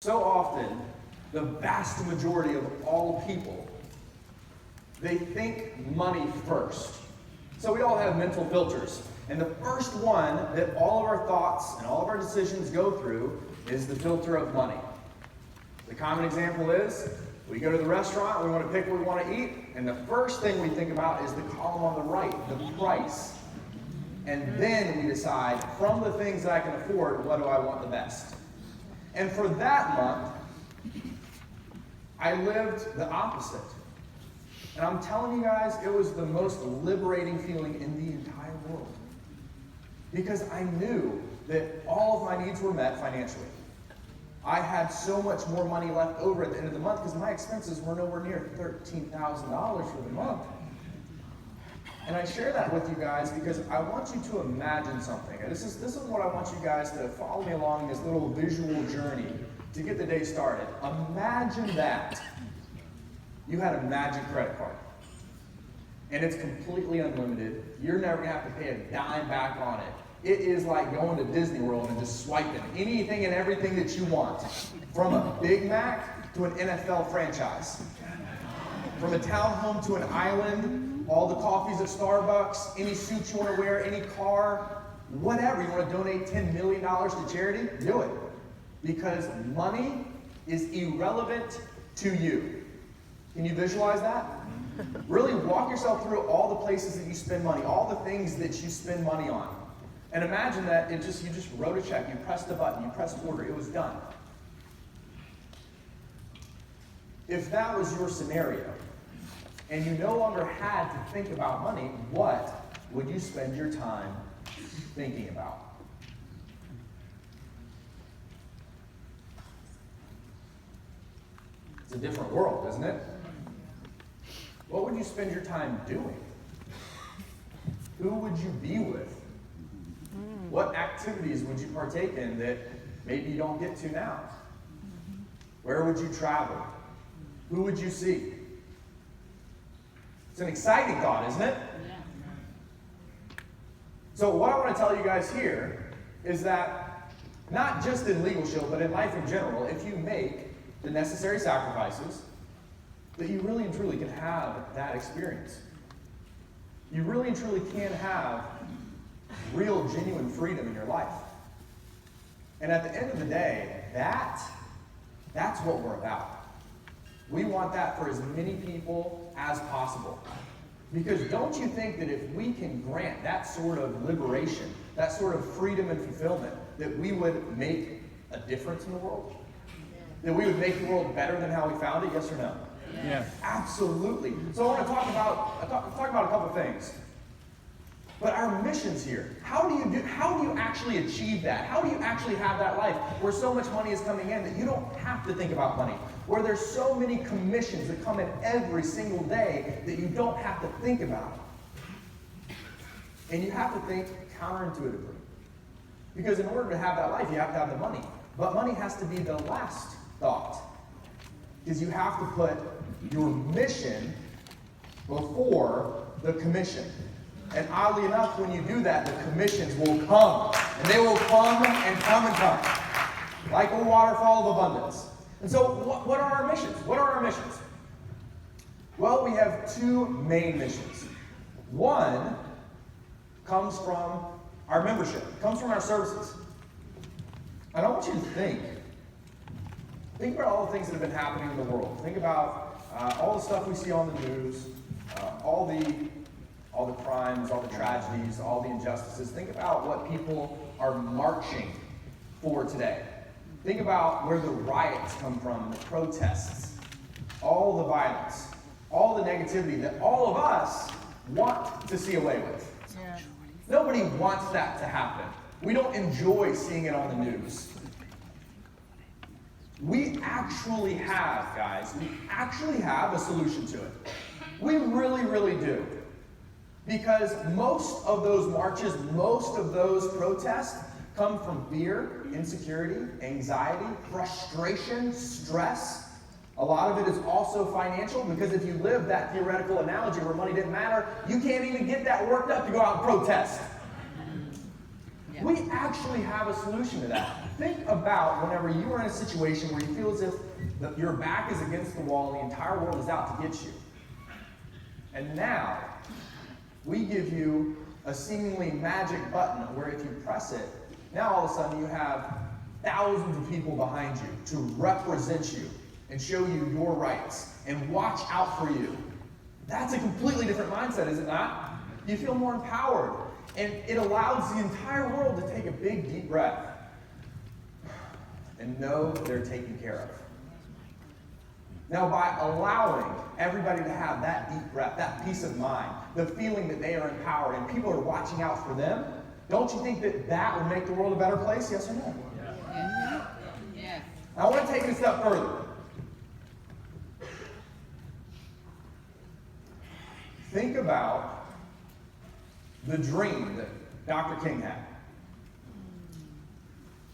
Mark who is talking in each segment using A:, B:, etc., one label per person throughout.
A: So often, the vast majority of all people, they think money first. So we all have mental filters. And the first one that all of our thoughts and all of our decisions go through is the filter of money. The common example is, we go to the restaurant, we want to pick what we want to eat, and the first thing we think about is the column on the right, the price. And then we decide, from the things that I can afford, what do I want the best? And for that month, I lived the opposite. And I'm telling you guys, it was the most liberating feeling in the entire world. Because I knew that all of my needs were met financially. I had so much more money left over at the end of the month because my expenses were nowhere near $13,000 for the month. And I share that with you guys because I want you to imagine something. This is what I want you guys to follow me along in this little visual journey to get the day started. Imagine that you had a magic credit card. And it's completely unlimited. You're never going to have to pay a dime back on it. It is like going to Disney World and just swiping anything and everything that you want. From a Big Mac to an NFL franchise. From a townhome to an island, all the coffees at Starbucks, any suit you want to wear, any car, whatever. You want to donate $10 million to charity? Do it. Because money is irrelevant to you. Can you visualize that? Really walk yourself through all the places that you spend money, all the things that you spend money on. And imagine that you just wrote a check, you pressed a button, you pressed order, it was done. If that was your scenario, and you no longer had to think about money, what would you spend your time thinking about? It's a different world, isn't it? What would you spend your time doing? Who would you be with? What activities would you partake in that maybe you don't get to now? Where would you travel? Who would you see? It's an exciting thought, isn't it? So what I want to tell you guys here is that not just in Legalshield, but in life in general, if you make the necessary sacrifices, that you really and truly can have that experience. You really and truly can have real, genuine freedom in your life. And at the end of the day, that's what we're about. We want that for as many people as possible. Because don't you think that if we can grant that sort of liberation, that sort of freedom and fulfillment, that we would make a difference in the world? That we would make the world better than how we found it, yes or no?
B: Yeah.
A: Absolutely. So I want to talk about a couple things. But our missions here, how do you actually achieve that? How do you actually have that life where so much money is coming in that you don't have to think about money? Where there's so many commissions that come in every single day that you don't have to think about. And you have to think counterintuitively. Because in order to have that life, you have to have the money. But money has to be the last thought. Because you have to put your mission before the commission. And oddly enough, when you do that, the commissions will come. And they will come and come and come. Like a waterfall of abundance. And so, what are our missions? What are our missions? Well, we have two main missions. One comes from our membership. It comes from our services. And I want you to think about all the things that have been happening in the world. Think about all the stuff we see on the news, all the crimes, all the tragedies, all the injustices. Think about what people are marching for today. Think about where the riots come from, the protests, all the violence, all the negativity that all of us want to see away with. Yeah. Nobody wants that to happen. We don't enjoy seeing it on the news. We actually have, guys, a solution to it. We really, really do. Because most of those marches, most of those protests come from fear, insecurity, anxiety, frustration, stress. A lot of it is also financial, because if you live that theoretical analogy where money didn't matter, you can't even get that worked up to go out and protest. Yeah. We actually have a solution to that. Think about whenever you are in a situation where you feel as if your back is against the wall and the entire world is out to get you. And now, we give you a seemingly magic button where if you press it, now all of a sudden you have thousands of people behind you to represent you and show you your rights and watch out for you. That's a completely different mindset, is it not? You feel more empowered, and it allows the entire world to take a big, deep breath and know they're taken care of. Now, by allowing everybody to have that deep breath, that peace of mind, the feeling that they are empowered and people are watching out for them, don't you think that that would make the world a better place? Yes or no?
B: Yeah. Yeah.
A: Now, I want to take it a step further. Think about the dream that Dr. King had.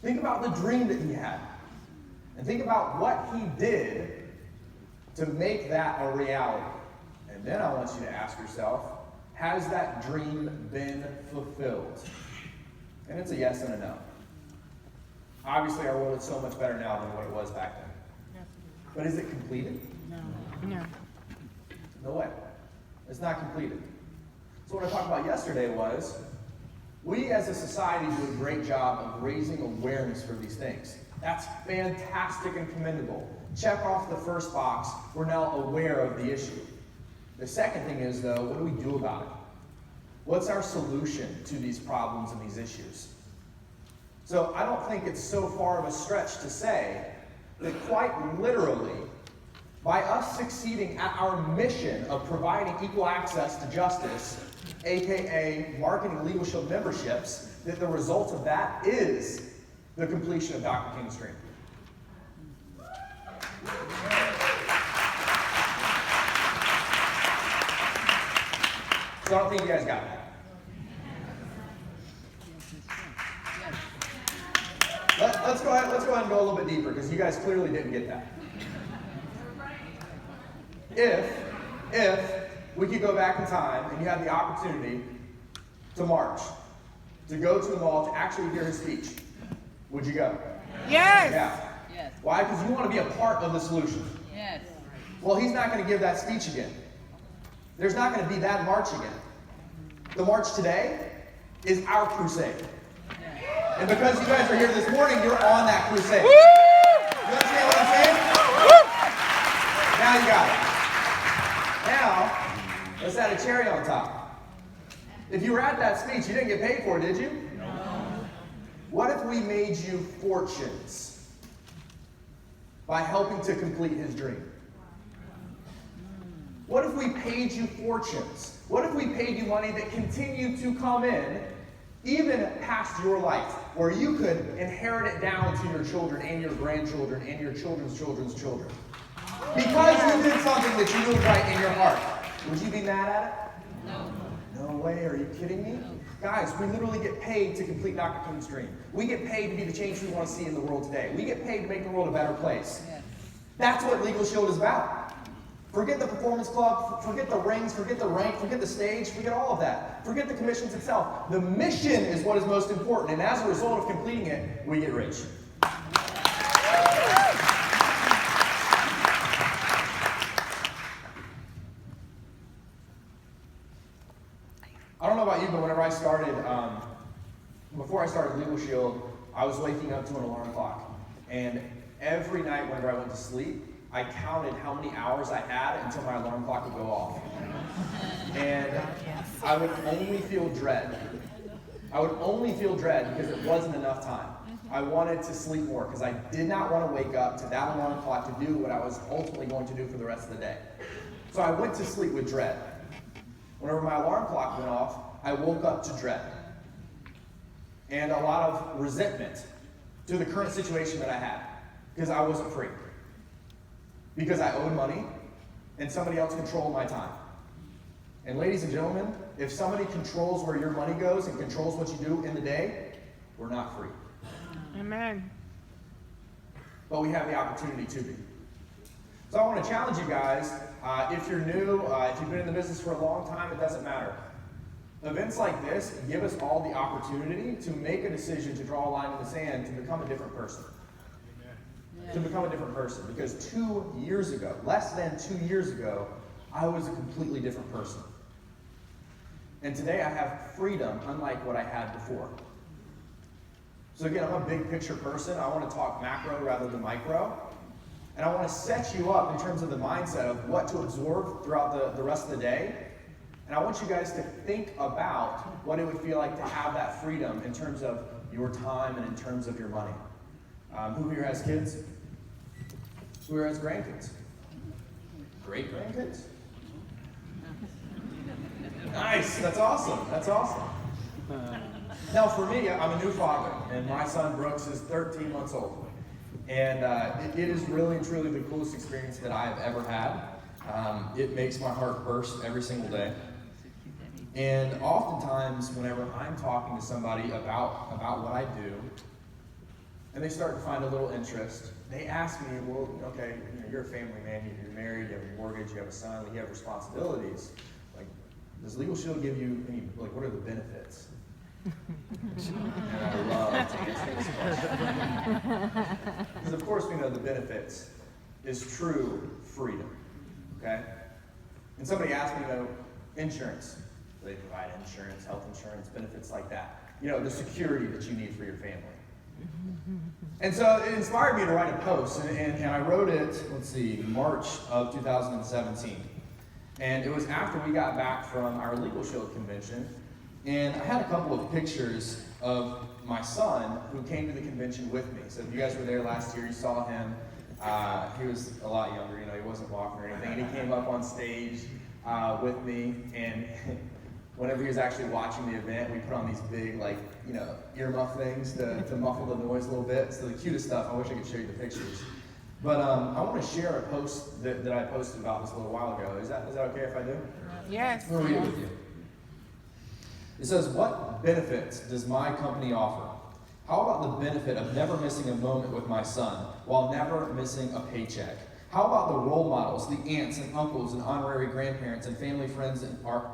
A: Think about the dream that he had. And think about what he did to make that a reality. And then I want you to ask yourself, has that dream been fulfilled? And it's a yes and a no. Obviously, our world is so much better now than what it was back then. But is it completed?
B: No.
A: No way. It's not completed. So what I talked about yesterday was, we as a society do a great job of raising awareness for these things. That's fantastic and commendable. Check off the first box. We're now aware of the issue. The second thing is, though, what do we do about it? What's our solution to these problems and these issues? So I don't think it's so far of a stretch to say that quite literally, by us succeeding at our mission of providing equal access to justice, aka marketing Legalshield memberships, that the result of that is the completion of Dr. King's dream. So I don't think you guys got that. Let's go ahead and go a little bit deeper, because you guys clearly didn't get that. If we could go back in time and you had the opportunity to march, to go to the mall, to actually hear his speech, would you go?
B: Yes.
A: Yeah.
B: Yes.
A: Why? Because you want to be a part of the solution.
B: Yes.
A: Well, he's not going to give that speech again. There's not going to be that march again. The march today is our crusade. And because you guys are here this morning, you're on that crusade.
B: Woo!
A: You understand what I'm saying? Now you got it. Now, let's add a cherry on top. If you were at that speech, you didn't get paid for it, did you?
B: No.
A: What if we made you fortunes by helping to complete his dream? What if we paid you fortunes? What if we paid you money that continued to come in even past your life, where you could inherit it down to your children and your grandchildren and your children's children's children? Because you did something that you knew right in your heart. Would you be mad at it?
B: No.
A: No way, are you kidding me? Guys, we literally get paid to complete Dr. King's dream. We get paid to be the change we want to see in the world today. We get paid to make the world a better place.
B: Yes.
A: That's what Legalshield is about. Forget the performance club, forget the rings, forget the rank, forget the stage, forget all of that. Forget the commissions itself. The mission is what is most important, and as a result of completing it, we get rich. I don't know about you, but whenever I started, before I started Legalshield, I was waking up to an alarm clock. And every night whenever I went to sleep, I counted how many hours I had until my alarm clock would go off. And I would only feel dread. I would only feel dread because it wasn't enough time. I wanted to sleep more because I did not want to wake up to that alarm clock to do what I was ultimately going to do for the rest of the day. So I went to sleep with dread. Whenever my alarm clock went off, I woke up to dread. And a lot of resentment to the current situation that I had because I wasn't free. Because I owed money, and somebody else controlled my time. And ladies and gentlemen, if somebody controls where your money goes and controls what you do in the day, we're not free.
B: Amen.
A: But we have the opportunity to be. So I want to challenge you guys, if you're new, if you've been in the business for a long time, it doesn't matter. Events like this give us all the opportunity to make a decision to draw a line in the sand to become a different person. To become a different person. Because 2 years ago, less than 2 years ago, I was a completely different person. And today I have freedom unlike what I had before. So again, I'm a big picture person. I want to talk macro rather than micro. And I want to set you up in terms of the mindset of what to absorb throughout the rest of the day. And I want you guys to think about what it would feel like to have that freedom in terms of your time and in terms of your money. Who here has kids? Who here has grandkids? Great grandkids? Nice, that's awesome, that's awesome. Now for me, I'm a new father, and my son Brooks is 13 months old. And it is really and truly the coolest experience that I have ever had. It makes my heart burst every single day. And oftentimes, whenever I'm talking to somebody about what I do, and they start to find a little interest, they ask me, well, okay, you're a family man, you're married, you have a mortgage, you have a son, you have responsibilities. Like, does Legalshield give you any, like, what are the benefits? And I love to answer this question. Because of course we know the benefits is true freedom, okay? And somebody asked me, insurance. They provide insurance, health insurance, benefits like that. The security that you need for your family. And so it inspired me to write a post, and I wrote it, March of 2017. And it was after we got back from our Legalshield convention, and I had a couple of pictures of my son who came to the convention with me. So if you guys were there last year, you saw him. He was a lot younger, he wasn't walking or anything, and he came up on stage with me, and whenever he was actually watching the event, we put on these big, earmuff things to muffle the noise a little bit. So the cutest stuff. I wish I could show you the pictures. But I want to share a post that I posted about this a little while ago. Is that okay if I do?
B: Yes.
A: I'll read it with you. It says, what benefits does my company offer? How about the benefit of never missing a moment with my son while never missing a paycheck? How about the role models, the aunts and uncles and honorary grandparents and family friends are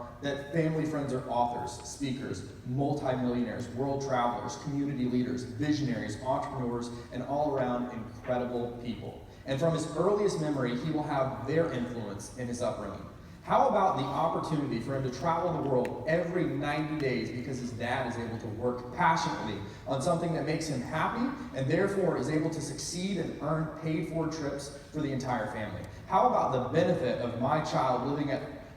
A: authors, speakers, multimillionaires, world travelers, community leaders, visionaries, entrepreneurs, and all around incredible people. And from his earliest memory, he will have their influence in his upbringing. How about the opportunity for him to travel the world every 90 days because his dad is able to work passionately on something that makes him happy and therefore is able to succeed and earn paid-for trips for the entire family? How about the benefit of my child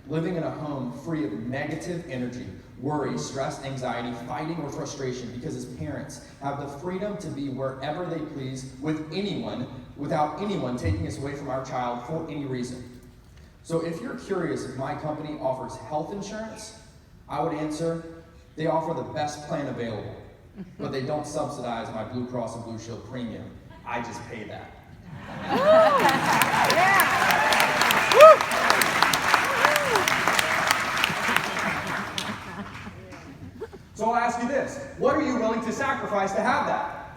A: living in a home free of negative energy, worry, stress, anxiety, fighting, or frustration because his parents have the freedom to be wherever they please with anyone without anyone taking us away from our child for any reason? So if you're curious if my company offers health insurance, I would answer, they offer the best plan available, but they don't subsidize my Blue Cross and Blue Shield premium. I just pay that. So I'll ask you this, what are you willing to sacrifice to have that?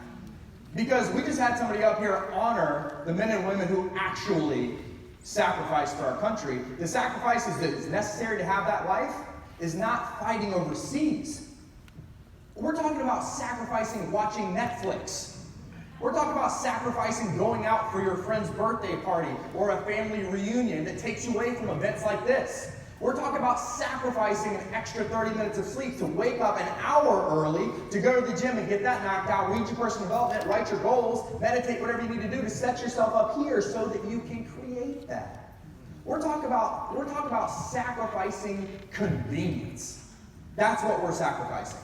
A: Because we just had somebody up here honor the men and women who actually sacrificed for our country. The sacrifices that is necessary to have that life is not fighting overseas. We're talking about sacrificing watching Netflix. We're talking about sacrificing going out for your friend's birthday party or a family reunion that takes you away from events like this. We're talking about sacrificing an extra 30 minutes of sleep to wake up an hour early to go to the gym and get that knocked out, read your personal development, write your goals, meditate, whatever you need to do to set yourself up here so that you can create that. We're talking about sacrificing convenience. That's what we're sacrificing.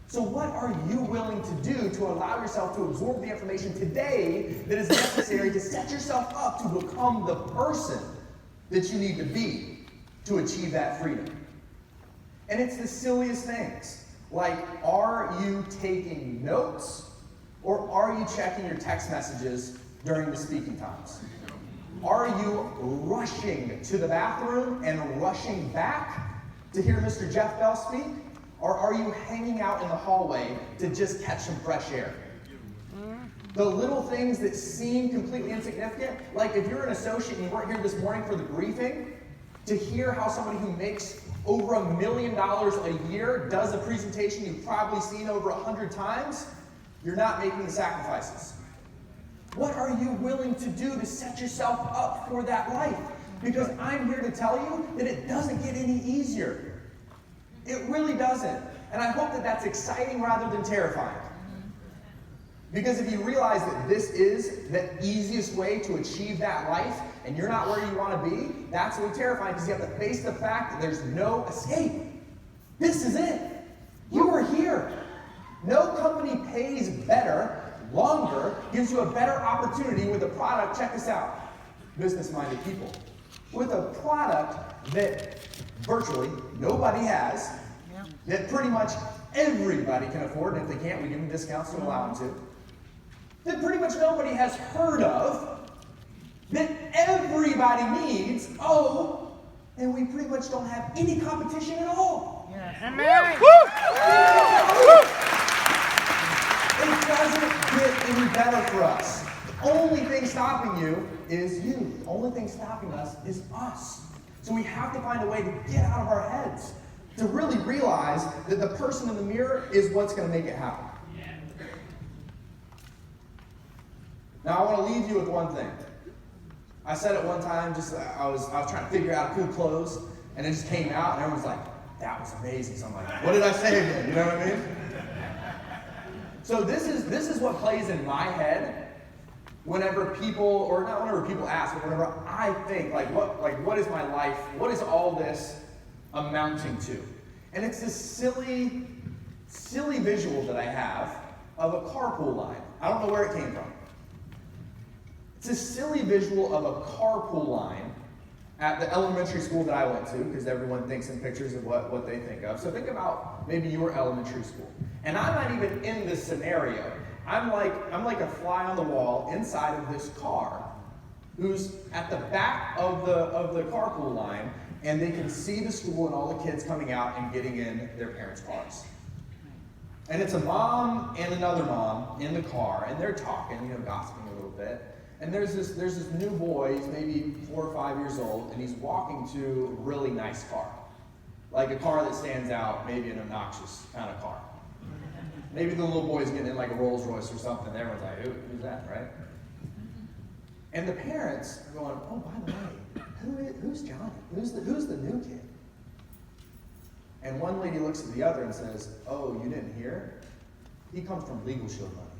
A: So what are you willing to do to allow yourself to absorb the information today that is necessary to set yourself up to become the person that you need to be to achieve that freedom? And it's the silliest things. Like, are you taking notes or are you checking your text messages during the speaking times? Are you rushing to the bathroom and rushing back to hear Mr. Jeff Bell speak? Or are you hanging out in the hallway to just catch some fresh air? The little things that seem completely insignificant, like if you're an associate and you weren't here this morning for the briefing, To hear how somebody who makes over $1 million a year does a presentation you've probably seen over 100 times, you're not making the sacrifices. What are you willing to do to set yourself up for that life? Because I'm here to tell you that it doesn't get any easier. It really doesn't. And I hope that that's exciting rather than terrifying. Because if you realize that this is the easiest way to achieve that life, and you're not where you want to be, that's really terrifying because you have to face the fact that there's no escape. This is it. You are here. No company pays better, longer, gives you a better opportunity with a product. Check this out. Business-minded people. With a product that virtually nobody has, that pretty much everybody can afford, and if they can't, we give them discounts to allow them to, that pretty much nobody has heard of, that everybody needs, and we pretty much don't have any competition at all.
B: Amen.
A: It doesn't get any better for us. The only thing stopping you is you. The only thing stopping us is us. So we have to find a way to get out of our heads, to really realize that the person in the mirror is what's going to make it happen. Now I want to leave you with one thing. I said it one time, I was trying to figure out cool clothes, and it just came out, and everyone's like, that was amazing. So I'm like, what did I say again? You know what I mean? So this is what plays in my head whenever people, or not whenever people ask, but whenever I think, what is my life? What is all this amounting to? And it's this silly visual that I have of a carpool line. I don't know where it came from. It's a silly visual of a carpool line at the elementary school that I went to, because everyone thinks in pictures of what they think of. So think about maybe your elementary school. And I'm not even in this scenario. I'm like a fly on the wall inside of this car who's at the back of the carpool line, and they can see the school and all the kids coming out and getting in their parents' cars. And it's a mom and another mom in the car, and they're talking, gossiping a little bit. And there's this new boy, he's maybe 4 or 5 years old, and he's walking to a really nice car. Like a car that stands out, maybe an obnoxious kind of car. Maybe the little boy's getting in like a Rolls Royce or something. Everyone's like, who's that, right? And the parents are going, oh, by the way, who's Johnny? Who's the new kid? And one lady looks at the other and says, oh, you didn't hear? He comes from Legalshield money.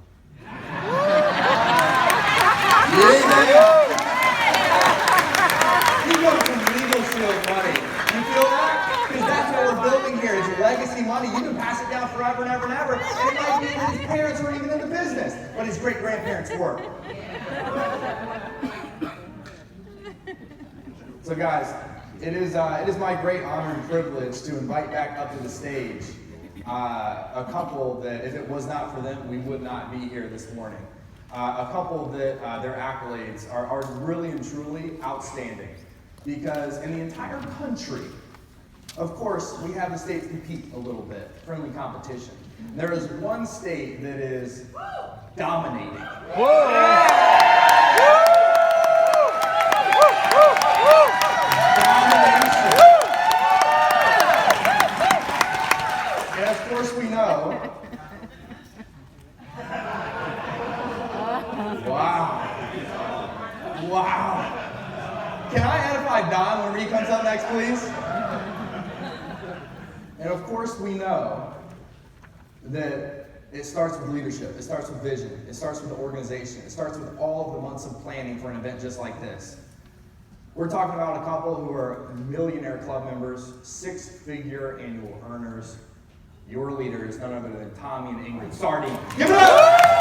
A: He comes from Legalshield money. You feel that? Because that's what we're building here. It's legacy money. You can pass it down forever and ever and ever. And it might be that his parents weren't even in the business, but his great-grandparents were. So guys, it is my great honor and privilege to invite back up to the stage a couple that, if it was not for them, we would not be here this morning. A couple that their accolades are really and truly outstanding. Because in the entire country, of course, we have the states compete a little bit, friendly competition. There is one state that is dominating. Domination. And of course we know. Wow. Can I edify Don when he comes up next, please? And of course we know that it starts with leadership, it starts with vision, it starts with the organization, it starts with all of the months of planning for an event just like this. We're talking about a couple who are millionaire club members, 6-figure annual earners, your leaders, none other than Tommy and Ingrid Sardine. Give it up!